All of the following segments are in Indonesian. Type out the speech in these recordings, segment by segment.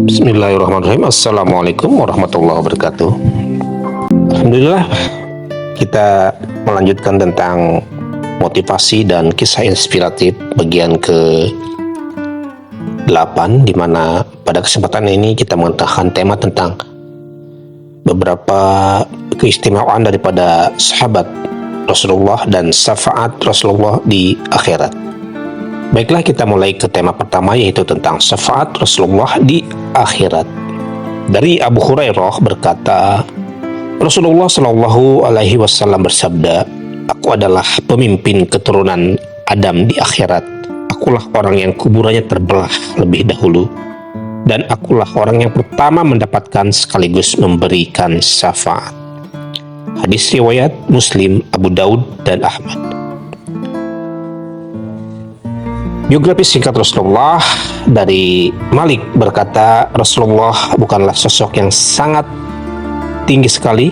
Bismillahirrahmanirrahim. Assalamualaikum warahmatullahi wabarakatuh. Alhamdulillah, kita melanjutkan tentang motivasi dan kisah inspiratif bagian ke-8, di mana pada kesempatan ini kita mengangkat tema tentang beberapa keistimewaan daripada sahabat Rasulullah dan syafaat Rasulullah di akhirat. Baiklah, kita mulai ke tema pertama, yaitu tentang syafaat Rasulullah di akhirat. Dari Abu Hurairah berkata, Rasulullah Shallallahu Alaihi Wasallam bersabda, "Aku adalah pemimpin keturunan Adam di akhirat. Akulah orang yang kuburannya terbelah lebih dahulu, dan akulah orang yang pertama mendapatkan sekaligus memberikan syafaat." Hadis riwayat Muslim, Abu Daud, dan Ahmad. Biografi singkat Rasulullah dari Malik berkata, Rasulullah bukanlah sosok yang sangat tinggi sekali,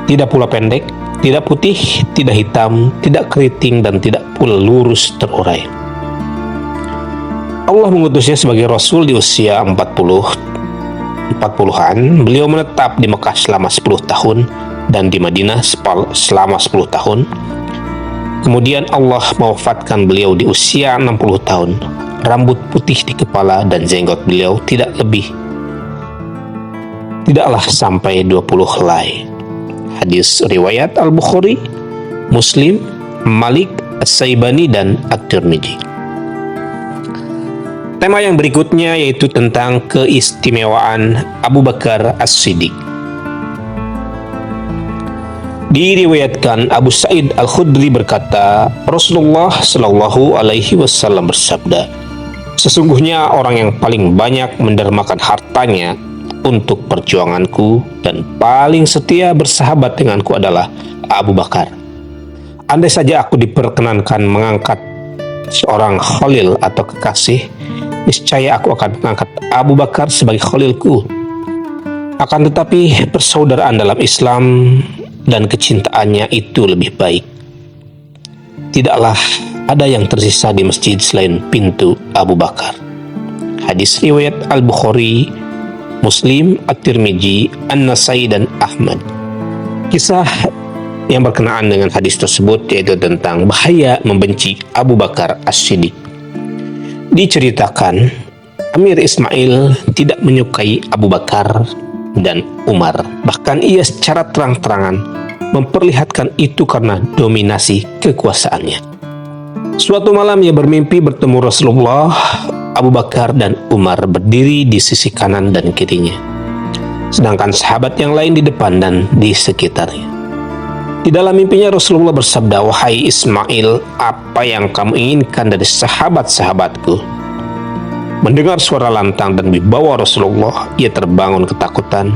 tidak pula pendek, tidak putih, tidak hitam, tidak keriting, dan tidak pula lurus terurai. Allah mengutusnya sebagai Rasul di usia 40-an. Beliau menetap di Mekah selama 10 tahun dan di Madinah selama 10 tahun. Kemudian Allah mewafatkan beliau di usia 60 tahun. Rambut putih di kepala dan jenggot beliau tidaklah sampai 20 helai. Hadis riwayat Al-Bukhari, Muslim, Malik, As-Saibani, dan At-Tirmidzi. Tema yang berikutnya yaitu tentang keistimewaan Abu Bakar As-Siddiq. Diriwayatkan Abu Sa'id Al-Khudri berkata, Rasulullah Shallallahu Alaihi Wasallam bersabda, "Sesungguhnya orang yang paling banyak mendermakan hartanya untuk perjuanganku dan paling setia bersahabat denganku adalah Abu Bakar. Andai saja aku diperkenankan mengangkat seorang khalil atau kekasih, niscaya aku akan mengangkat Abu Bakar sebagai khalilku. Akan tetapi persaudaraan dalam Islam dan kecintaannya itu lebih baik. Tidaklah ada yang tersisa di masjid selain pintu Abu Bakar." Hadis riwayat Al-Bukhari, Muslim, At-Tirmidzi, An-Nasai, dan Ahmad. Kisah yang berkenaan dengan hadis tersebut yaitu tentang bahaya membenci Abu Bakar As-Siddiq. Diceritakan, Amir Ismail tidak menyukai Abu Bakar dan Umar. Bahkan ia secara terang-terangan memperlihatkan itu karena dominasi kekuasaannya. Suatu malam ia bermimpi bertemu Rasulullah, Abu Bakar, dan Umar berdiri di sisi kanan dan kirinya, sedangkan sahabat yang lain di depan dan di sekitarnya. Di dalam mimpinya Rasulullah bersabda, "Wahai Ismail, apa yang kamu inginkan dari sahabat-sahabatku?" Mendengar suara lantang dan wibawa Rasulullah, ia terbangun ketakutan.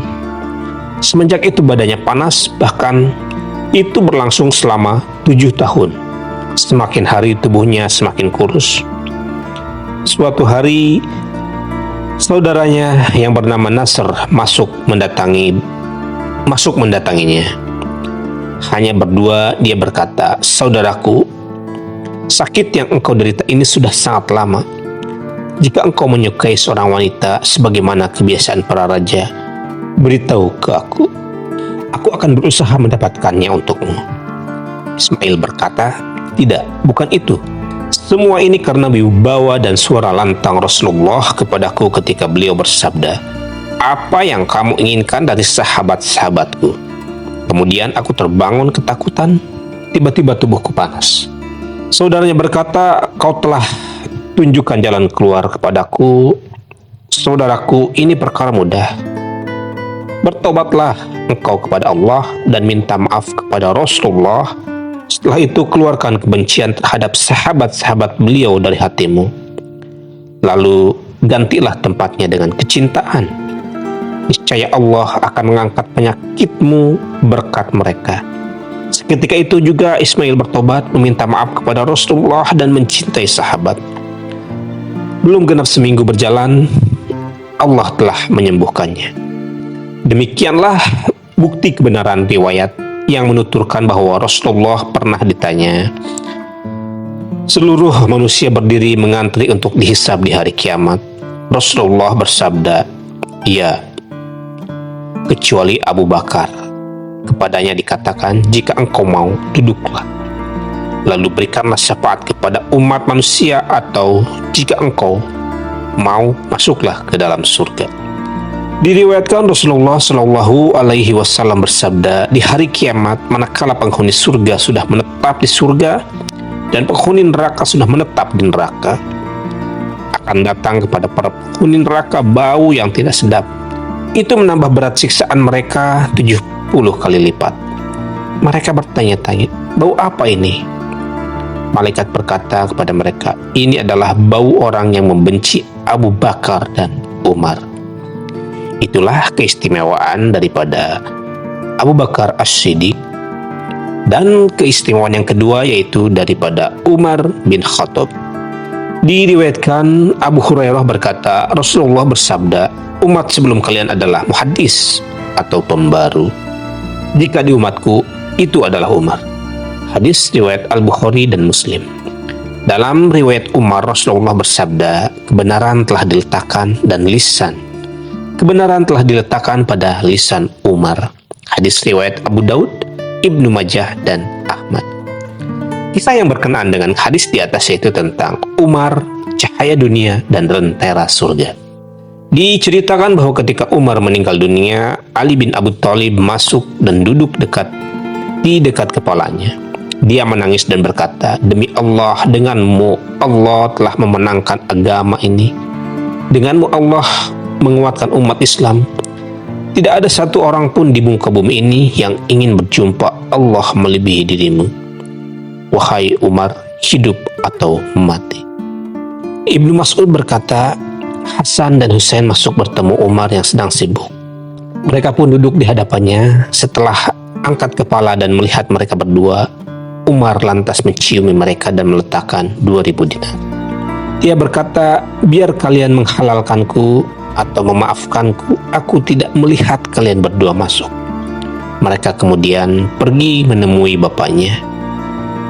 Semenjak itu badannya panas, bahkan itu berlangsung selama 7 tahun. Semakin hari tubuhnya semakin kurus. Suatu hari, saudaranya yang bernama Nasr masuk mendatanginya. Hanya berdua dia berkata, "Saudaraku, sakit yang engkau derita ini sudah sangat lama. Jika engkau menyukai seorang wanita sebagaimana kebiasaan para raja, beritahu ke aku. Aku akan berusaha mendapatkannya untukmu." Ismail berkata, "Tidak, bukan itu. Semua ini karena wibawa dan suara lantang Rasulullah kepadaku ketika beliau bersabda, 'Apa yang kamu inginkan dari sahabat-sahabatku?' Kemudian aku terbangun ketakutan, tiba-tiba tubuhku panas." Saudaranya berkata, "Kau telah tunjukkan jalan keluar kepadaku. Saudaraku, ini perkara mudah. Bertobatlah engkau kepada Allah dan minta maaf kepada Rasulullah. Setelah itu keluarkan kebencian terhadap sahabat-sahabat beliau dari hatimu. Lalu gantilah tempatnya dengan kecintaan. Niscaya Allah akan mengangkat penyakitmu berkat mereka." Seketika itu juga Ismail bertobat, meminta maaf kepada Rasulullah dan mencintai sahabat. Belum genap seminggu berjalan, Allah telah menyembuhkannya. Demikianlah bukti kebenaran riwayat yang menuturkan bahwa Rasulullah pernah ditanya, "Seluruh manusia berdiri mengantri untuk dihisab di hari kiamat. Rasulullah bersabda, "Ya, kecuali Abu Bakar." Kepadanya dikatakan, "Jika engkau mau, duduklah. Lalu berikanlah syafaat kepada umat manusia, atau jika engkau mau, masuklah ke dalam surga." Diriwayatkan Rasulullah Shallallahu Alaihi Wasallam bersabda, "Di hari kiamat, manakala penghuni surga sudah menetap di surga dan penghuni neraka sudah menetap di neraka, akan datang kepada para penghuni neraka bau yang tidak sedap. Itu menambah berat siksaan mereka 70 kali lipat. Mereka bertanya-tanya, 'Bau apa ini?' Malaikat berkata kepada mereka, 'Ini adalah bau orang yang membenci Abu Bakar dan Umar.'" Itulah keistimewaan daripada Abu Bakar As-Siddiq. Dan keistimewaan yang kedua yaitu daripada Umar bin Khattab. Diriwayatkan Abu Hurairah berkata, Rasulullah bersabda, "Umat sebelum kalian adalah muhaddis atau pembaru. Jika di umatku, itu adalah Umar." Hadis riwayat Al-Bukhari dan Muslim. Dalam riwayat Umar, Rasulullah bersabda, "Kebenaran telah diletakkan pada lisan Umar." Hadis riwayat Abu Daud, Ibnu Majah, dan Ahmad. Kisah yang berkenaan dengan hadis di atas yaitu tentang Umar, cahaya dunia, dan lentera surga. Diceritakan bahwa ketika Umar meninggal dunia, Ali bin Abi Thalib masuk dan duduk di dekat kepalanya. Dia menangis dan berkata, "Demi Allah, denganmu Allah telah memenangkan agama ini. Denganmu Allah menguatkan umat Islam. Tidak ada satu orang pun di muka bumi ini yang ingin berjumpa Allah melebihi dirimu. Wahai Umar, hidup atau mati." Ibnu Mas'ud berkata, Hasan dan Husain masuk bertemu Umar yang sedang sibuk. Mereka pun duduk di hadapannya. Setelah angkat kepala dan melihat mereka berdua, Umar lantas menciumi mereka dan meletakkan 2000 dinar. Dia berkata, "Biar kalian menghalalkanku atau memaafkanku, aku tidak melihat kalian berdua masuk." Mereka kemudian pergi menemui bapaknya.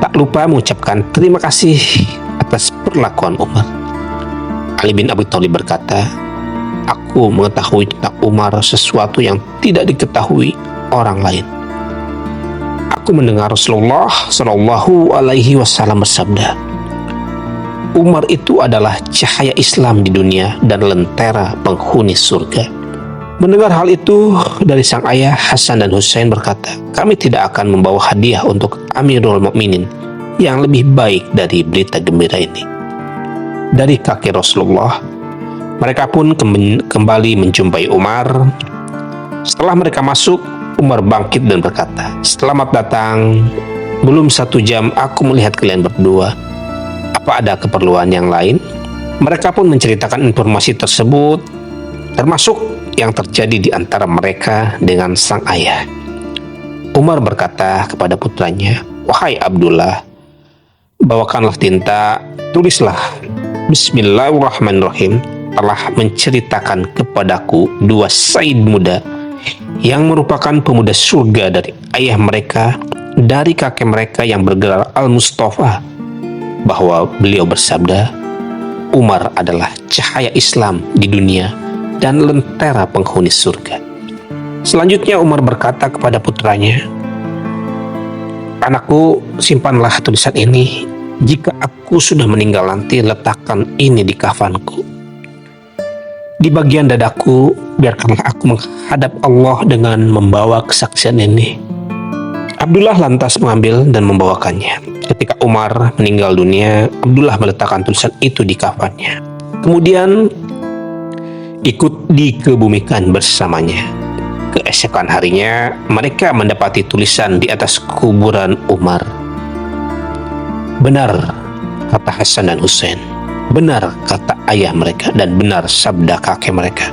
Tak lupa mengucapkan terima kasih atas perlakuan Umar. Ali bin Abi Thalib berkata, "Aku mengetahui tentang Umar sesuatu yang tidak diketahui orang lain. Aku mendengar Rasulullah Shallallahu Alaihi Wasallam bersabda, Umar itu adalah cahaya Islam di dunia dan lentera penghuni surga." Mendengar hal itu dari sang ayah, Hasan dan Husain berkata, "Kami tidak akan membawa hadiah untuk Amirul Mukminin yang lebih baik dari berita gembira ini." Dari kaki Rasulullah, mereka pun kembali menjumpai Umar. Setelah mereka masuk, Umar bangkit dan berkata, "Selamat datang. Belum 1 jam aku melihat kalian berdua. Apa ada keperluan yang lain?" Mereka pun menceritakan informasi tersebut, termasuk yang terjadi di antara mereka dengan sang ayah. Umar berkata kepada putranya, "Wahai Abdullah, bawakanlah tinta, tulislah, Bismillahirrahmanirrahim, telah menceritakan kepadaku 2 sayyid muda yang merupakan pemuda surga dari ayah mereka, dari kakek mereka yang bergelar Al-Mustafa, bahwa beliau bersabda, Umar adalah cahaya Islam di dunia dan lentera penghuni surga." Selanjutnya Umar berkata kepada putranya, "Anakku, simpanlah tulisan ini. Jika aku sudah meninggal nanti, letakkan ini di kafanku. Di bagian dadaku, biarkanlah aku menghadap Allah dengan membawa kesaksian ini." Abdullah lantas mengambil dan membawakannya. Ketika Umar meninggal dunia, Abdullah meletakkan tulisan itu di kafannya. Kemudian ikut dikebumikan bersamanya. Keesokan harinya, mereka mendapati tulisan di atas kuburan Umar. "Benar," kata Hasan dan Husain. "Benar," kata ayah mereka, dan benar sabda kakek mereka,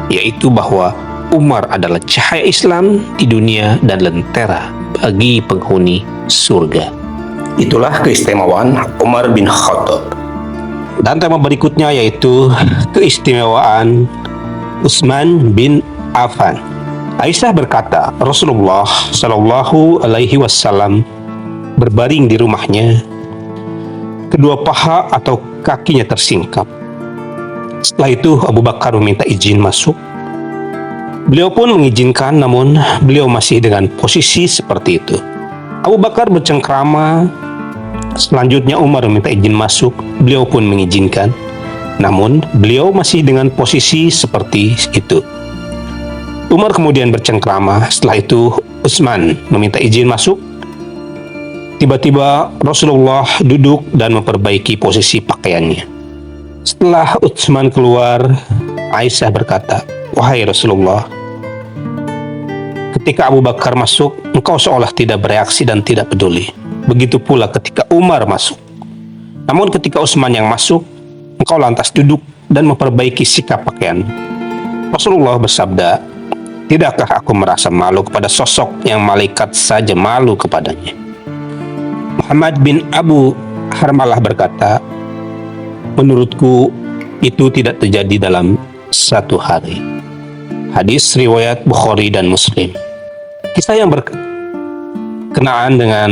yaitu bahwa Umar adalah cahaya Islam di dunia dan lentera bagi penghuni surga. Itulah keistimewaan Umar bin Khattab. Dan tema berikutnya yaitu keistimewaan Utsman bin Affan. Aisyah berkata, Rasulullah Shallallahu Alaihi Wasallam berbaring di rumahnya, kedua paha atau kakinya tersingkap. Setelah itu Abu Bakar meminta izin masuk. Beliau pun mengizinkan, namun beliau masih dengan posisi seperti itu. Abu Bakar bercengkrama. Selanjutnya Umar meminta izin masuk. Beliau pun mengizinkan, namun beliau masih dengan posisi seperti itu. Umar kemudian bercengkrama. Setelah itu Utsman meminta izin masuk. Tiba-tiba Rasulullah duduk dan memperbaiki posisi pakaiannya. Setelah Utsman keluar, Aisyah berkata, "Wahai Rasulullah, ketika Abu Bakar masuk, engkau seolah tidak bereaksi dan tidak peduli. Begitu pula ketika Umar masuk. Namun ketika Utsman yang masuk, engkau lantas duduk dan memperbaiki sikap pakaian." Rasulullah bersabda, "Tidakkah aku merasa malu kepada sosok yang malaikat saja malu kepadanya?" Muhammad bin Abu Harmalah berkata, "Menurutku itu tidak terjadi dalam satu hari." Hadis riwayat Bukhari dan Muslim. Kisah yang berkenaan dengan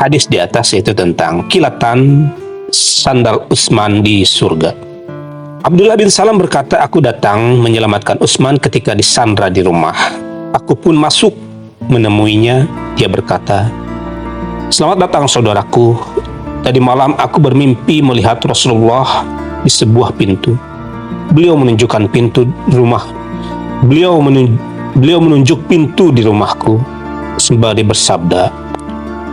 hadis di atas yaitu tentang kilatan sandal Utsman di surga. Abdullah bin Salam berkata, "Aku datang menyelamatkan Utsman ketika disandra di rumah. Aku pun masuk menemuinya. Dia berkata, 'Selamat datang saudaraku. Tadi malam aku bermimpi melihat Rasulullah di sebuah pintu. Beliau menunjukkan pintu rumah. Beliau menunjuk pintu di rumahku sembari bersabda,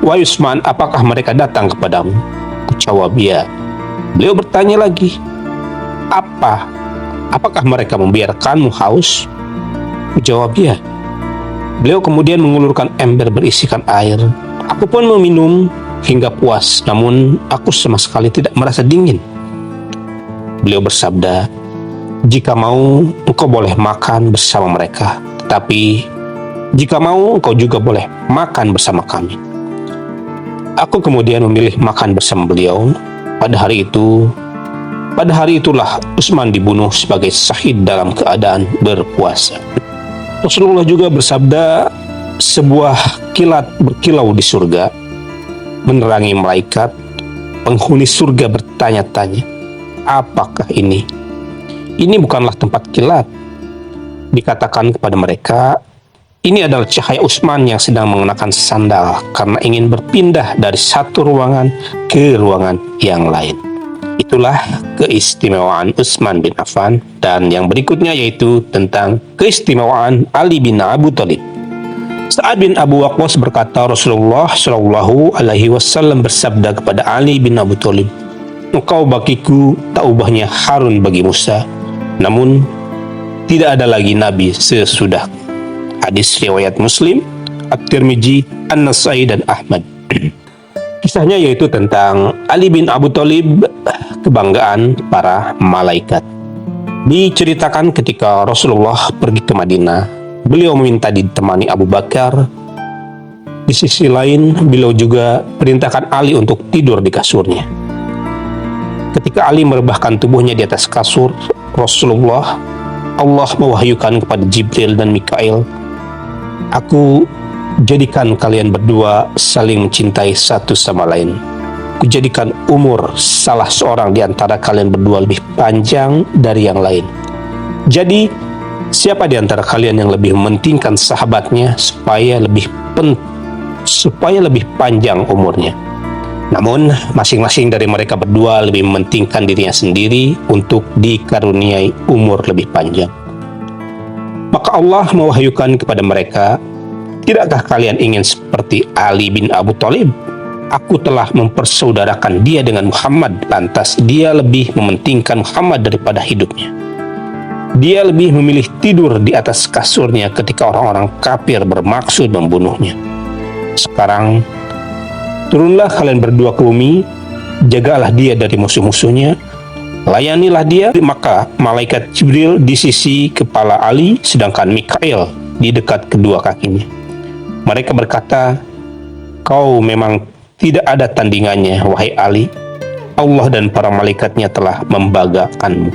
'Wahai Utsman, apakah mereka datang kepadamu?' Aku jawab, 'Ya.' Beliau bertanya lagi, 'Apakah mereka membiarkanmu haus?' Aku jawab, 'Ya.' Beliau kemudian mengulurkan ember berisikan air. Aku pun meminum hingga puas, namun aku sama sekali tidak merasa dingin. Beliau bersabda, 'Jika mau, engkau boleh makan bersama mereka. Tetapi, jika mau, engkau juga boleh makan bersama kami.' Aku kemudian memilih makan bersama beliau. Pada hari itulah Utsman dibunuh sebagai syahid dalam keadaan berpuasa." Rasulullah juga bersabda, "Sebuah kilat berkilau di surga menerangi malaikat. Penghuni surga bertanya-tanya, 'Apakah ini?' Ini bukanlah tempat kilat." Dikatakan kepada mereka, "Ini adalah cahaya Utsman yang sedang mengenakan sandal karena ingin berpindah dari satu ruangan ke ruangan yang lain." Itulah keistimewaan Utsman bin Affan, dan yang berikutnya yaitu tentang keistimewaan Ali bin Abu Thalib. Sa'ad bin Abu Waqqas berkata, Rasulullah Shallallahu Alaihi Wasallam bersabda kepada Ali bin Abu Thalib, "Engkau bagiku tak ubahnya Harun bagi Musa, namun tidak ada lagi nabi sesudah." Hadis riwayat Muslim, At-Tirmizi, An-Nasai dan Ahmad. Kisahnya yaitu tentang Ali bin Abu Thalib, kebanggaan para malaikat. Diceritakan ketika Rasulullah pergi ke Madinah, beliau meminta ditemani Abu Bakar. Di sisi lain, beliau juga perintahkan Ali untuk tidur di kasurnya. Ketika Ali merebahkan tubuhnya di atas kasur Rasulullah, Allah mewahyukan kepada Jibril dan Mikail, "Aku jadikan kalian berdua saling mencintai satu sama lain. Kujadikan umur salah seorang di antara kalian berdua lebih panjang dari yang lain. Jadi, siapa di antara kalian yang lebih mementingkan sahabatnya supaya lebih panjang umurnya?" Namun, masing-masing dari mereka berdua lebih mementingkan dirinya sendiri untuk dikaruniai umur lebih panjang. Maka Allah mewahyukan kepada mereka, "Tidakkah kalian ingin seperti Ali bin Abu Thalib? Aku telah mempersaudarakan dia dengan Muhammad, lantas dia lebih mementingkan Muhammad daripada hidupnya. Dia lebih memilih tidur di atas kasurnya ketika orang-orang kafir bermaksud membunuhnya. Sekarang, turunlah kalian berdua ke bumi, jagalah dia dari musuh-musuhnya, layanilah dia." Maka malaikat Jibril di sisi kepala Ali, sedangkan Mikail di dekat kedua kakinya. Mereka berkata, "Kau memang tidak ada tandingannya, wahai Ali. Allah dan para malaikatnya telah membanggakanmu."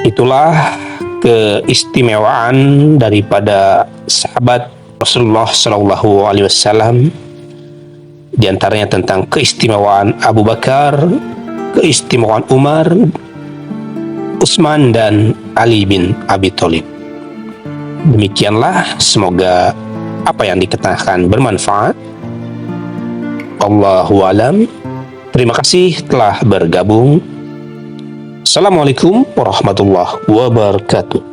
Itulah keistimewaan daripada sahabat Rasulullah Shallallahu Alaihi Wasallam. Di antaranya tentang keistimewaan Abu Bakar, keistimewaan Umar, Utsman dan Ali bin Abi Thalib. Demikianlah, semoga apa yang dikatakan bermanfaat. Allahu alam. Terima kasih telah bergabung. Assalamualaikum warahmatullahi wabarakatuh.